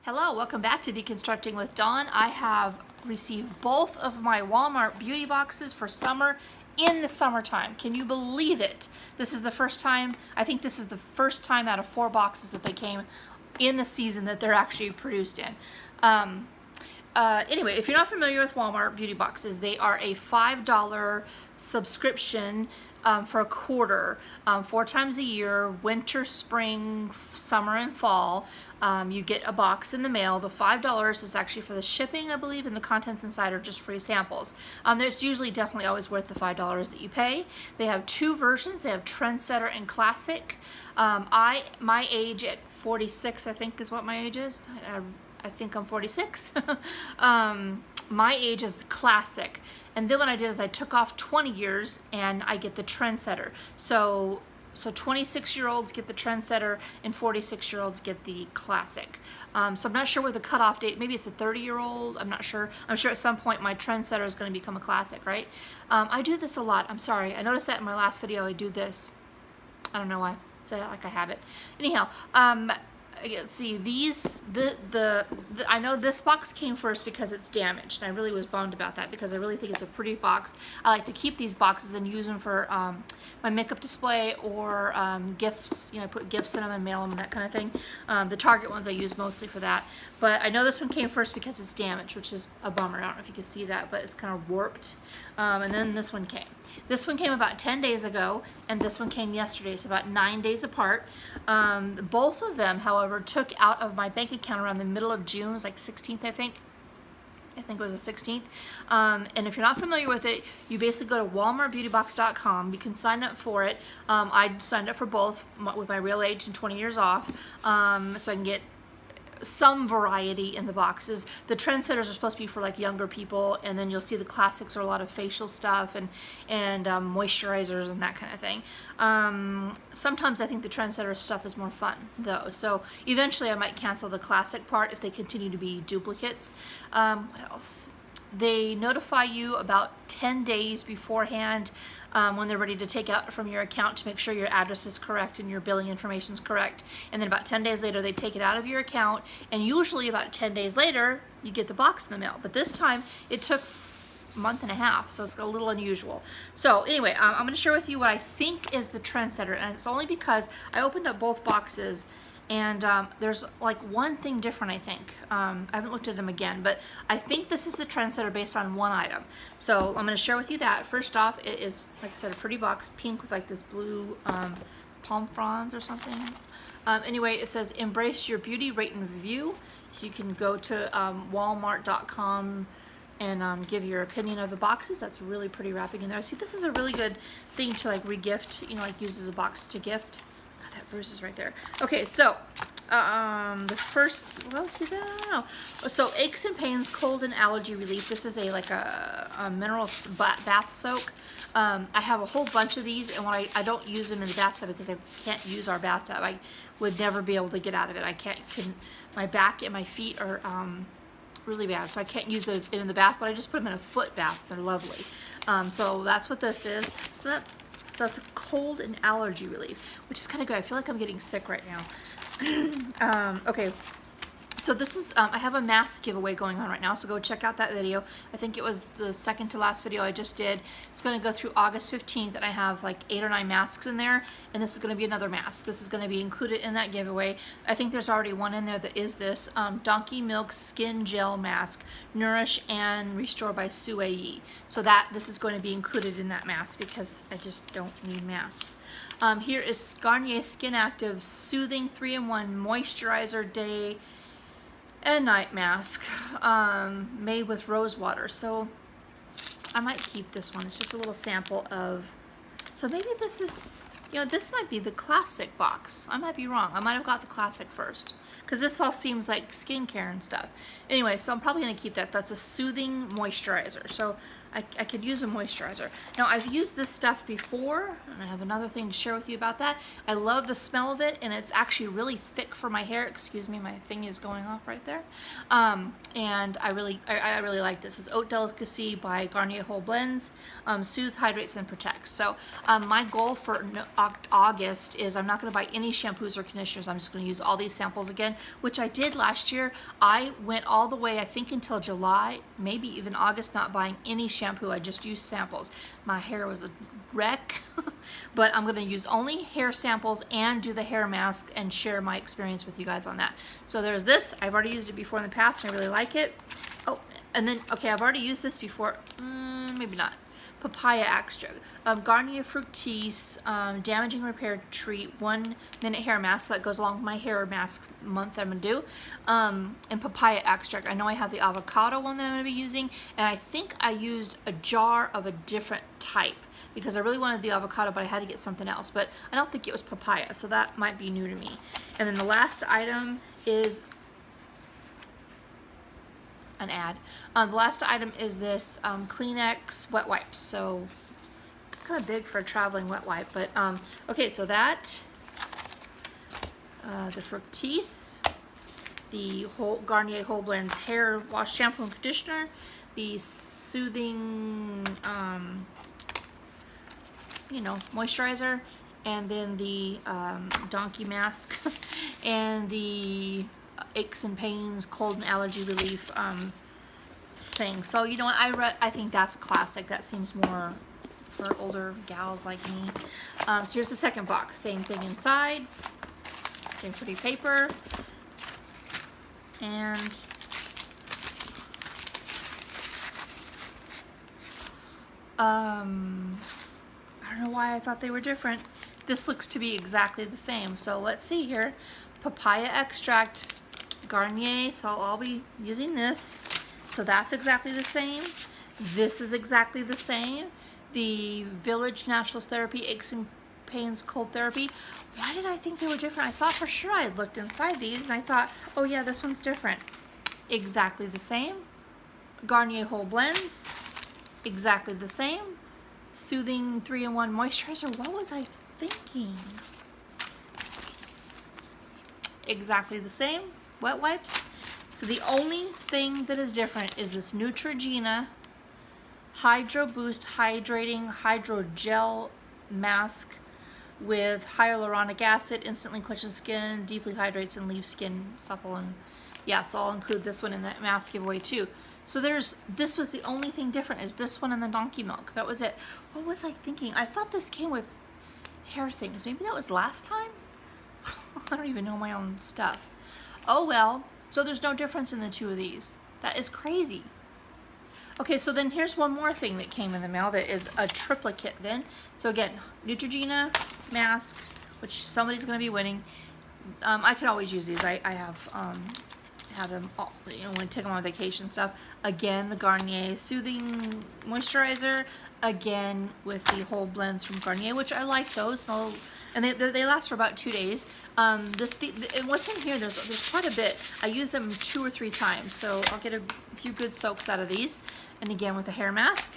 Hello, welcome back to Deconstructing with Dawn. I have received both of my Walmart beauty boxes for summer in the summertime. Can you believe it? This is the first time, I think this is the first time out of 4 boxes that they came in the season that they're actually produced in. Anyway, if you're not familiar with Walmart beauty boxes, they are a $5 subscription for a quarter, 4 times a year, winter, spring, summer, and fall. You get a box in the mail. The $5 is actually for the shipping, I believe, and the contents inside are just free samples. There's usually definitely always worth the $5 that you pay. They have 2 versions. They have Trendsetter and Classic. My age at 46, I think is what my age is. I think I'm 46. My age is the Classic. And then what I did is I took off 20 years and I get the Trendsetter. So 26-year-olds get the Trendsetter and 46-year-olds get the Classic. So I'm not sure where the cutoff date, maybe it's a 30-year-old, I'm not sure. I'm sure at some point my Trendsetter is going to become a Classic, right? I do this a lot, I'm sorry. I noticed that in my last video I do this. I don't know why, it's like a habit. Anyhow, let's see, I know this box came first because it's damaged, and I really was bummed about that because I really think it's a pretty box. I like to keep these boxes and use them for my makeup display or gifts, put gifts in them and mail them and that kind of thing. The Target ones I use mostly for that, but I know this one came first because it's damaged, which is a bummer. I don't know if you can see that, but it's kind of warped. And then this one came. This one came about 10 days ago, and this one came yesterday, so about 9 days apart. Both of them, however, took out of my bank account around the middle of June. It was like 16th, I think it was the 16th. And if you're not familiar with it, you basically go to walmartbeautybox.com. You can sign up for it. I signed up for both with my real age and 20 years off, so I can get some variety in the boxes. The Trendsetters are supposed to be for like younger people, and then you'll see the Classics are a lot of facial stuff and moisturizers and that kind of thing. Sometimes I think the Trendsetter stuff is more fun though, so eventually I might cancel the Classic part if they continue to be duplicates. What else? They notify you about 10 days beforehand when they're ready to take out from your account to make sure your address is correct and your billing information is correct. And then about 10 days later, they take it out of your account. And usually about 10 days later, you get the box in the mail. But this time, it took a month and a half, so it's a little unusual. So anyway, I'm going to share with you what I think is the Trendsetter. And it's only because I opened up both boxes, and there's like one thing different, I think. I haven't looked at them again, but I think this is the Trendsetter based on one item. So I'm going to share with you that. First off, it is, like I said, a pretty box, pink with like this blue palm fronds or something. Anyway, it says, embrace your beauty, rate and review. So you can go to walmart.com and give your opinion of the boxes. That's really pretty wrapping in there. See, this is a really good thing to like re-gift, like use as a box to gift. That bruise is right there. Okay, so the first, well, let's see that. I don't know. So aches and pains, cold and allergy relief. This is like a mineral bath soak. I have a whole bunch of these, and when I don't use them in the bathtub because I can't use our bathtub. I would never be able to get out of it. My back and my feet are really bad, so I can't use it in the bath. But I just put them in a foot bath. They're lovely. So that's what this is. So that's a cold and allergy relief, which is kind of good. I feel like I'm getting sick right now. Okay, so this is, I have a mask giveaway going on right now, so go check out that video. I think it was the second to last video I just did. It's going to go through August 15th, and I have like 8 or 9 masks in there, and this is going to be another mask. This is going to be included in that giveaway. I think there's already one in there that is this Donkey Milk Skin Gel Mask, Nourish and Restore by Sue Yi. So this is going to be included in that mask because I just don't need masks. Here is Garnier Skin Active Soothing 3-in-1 Moisturizer Day and Night Mask, made with rose water. So I might keep this one. It's just a little sample of, so maybe this is, this might be the Classic box. I might be wrong. I might have got the Classic first because this all seems like skincare and stuff. Anyway, so I'm probably going to keep that. That's a soothing moisturizer. So I could use a moisturizer. Now I've used this stuff before, and I have another thing to share with you about that. I love the smell of it, and it's actually really thick for my hair. Excuse me, my thing is going off right there. And I really like this. It's Haute Delicacy by Garnier Whole Blends. Soothe, hydrates, and protects. So my goal for August is I'm not going to buy any shampoos or conditioners. I'm just going to use all these samples again, which I did last year. I went all the way, I think, until July, maybe even August, not buying any shampoo. I just used samples. My hair was a wreck, but I'm going to use only hair samples and do the hair mask and share my experience with you guys on that. So there's this. I've already used it before in the past, and I really like it. Oh, and then, okay, I've already used this before. Maybe not. Papaya extract. Garnier Fructis Damaging Repair Treat 1 Minute Hair Mask. That goes along with my hair mask month I'm going to do. And papaya extract. I know I have the avocado one that I'm going to be using, and I think I used a jar of a different type because I really wanted the avocado, but I had to get something else. But I don't think it was papaya, so that might be new to me. And then the last item is an ad. The last item is this Kleenex wet wipes. So it's kind of big for a traveling wet wipe, but okay, so that the Fructis, the Garnier Whole Blends hair wash, shampoo, and conditioner, the soothing moisturizer, and then the donkey mask and the aches and pains, cold and allergy relief thing. So you know what, I think that's classic. That seems more for older gals like me. So here's the second box. Same thing inside. Same pretty paper. And I don't know why I thought they were different. This looks to be exactly the same. So let's see here. Papaya extract, Garnier, so I'll be using this. So that's exactly the same. This is exactly the same. The Village Naturals Therapy, Aches and Pains Cold Therapy. Why did I think they were different? I thought for sure I had looked inside these and I thought, oh yeah, this one's different. Exactly the same. Garnier Whole Blends, exactly the same. Soothing 3-in-1 Moisturizer. What was I thinking? Exactly the same. Wet wipes. So the only thing that is different is this Neutrogena Hydro Boost Hydrating Hydrogel Mask with hyaluronic acid, instantly quenches skin, deeply hydrates, and leaves skin supple. And yeah, so I'll include this one in that mask giveaway too. So this was the only thing different, is this one and the donkey milk. That was it. What was I thinking? I thought this came with hair things. Maybe that was last time? I don't even know my own stuff. Oh well, so there's no difference in the two of these. That is crazy. Okay, so then here's one more thing that came in the mail that is a triplicate then. So again, Neutrogena mask, which somebody's going to be winning. I can always use these. I have them all, you know, when I take them on vacation stuff. Again, the Garnier Soothing Moisturizer. Again, with the whole blends from Garnier, which I like those. And they last for about 2 days. And what's in here, there's quite a bit. I use them 2 or 3 times, so I'll get a few good soaks out of these. And again, with the hair mask.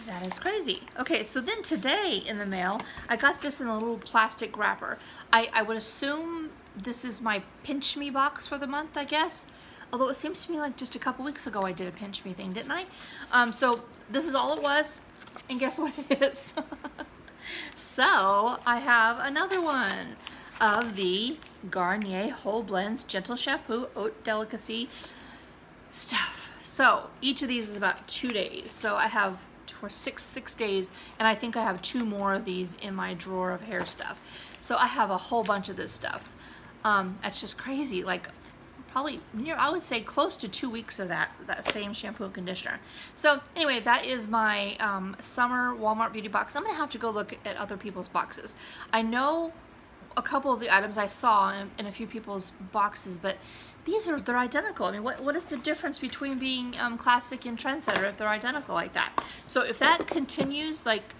That is crazy. Okay, so then today in the mail, I got this in a little plastic wrapper. I would assume this is my Pinch Me box for the month, I guess. Although it seems to me like just a couple weeks ago I did a Pinch Me thing, didn't I? So this is all it was, and guess what it is? So I have another one of the Garnier Whole Blends Gentle Shampoo Haute Delicacy stuff. So each of these is about 2 days. So I have for six days, and I think I have 2 more of these in my drawer of hair stuff. So I have a whole bunch of this stuff. That's just crazy. Like probably near, I would say close to 2 weeks of that same shampoo and conditioner. So anyway, that is my summer Walmart beauty box. I'm gonna have to go look at other people's boxes. I know a couple of the items I saw in a few people's boxes, but they're identical. I mean, what is the difference between being classic and Trendsetter if they're identical like that? So if that continues, like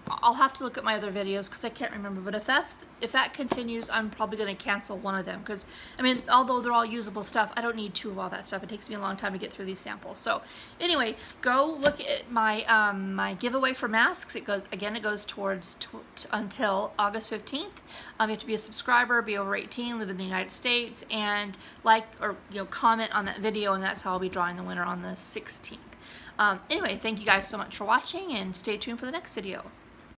I'll have to look at my other videos because I can't remember, but if that continues, I'm probably going to cancel one of them because, I mean, although they're all usable stuff, I don't need 2 of all that stuff. It takes me a long time to get through these samples. So anyway, go look at my my giveaway for masks. It goes towards until August 15th. You have to be a subscriber, be over 18, live in the United States, and like or comment on that video, and that's how I'll be drawing the winner on the 16th. Anyway, thank you guys so much for watching, and stay tuned for the next video.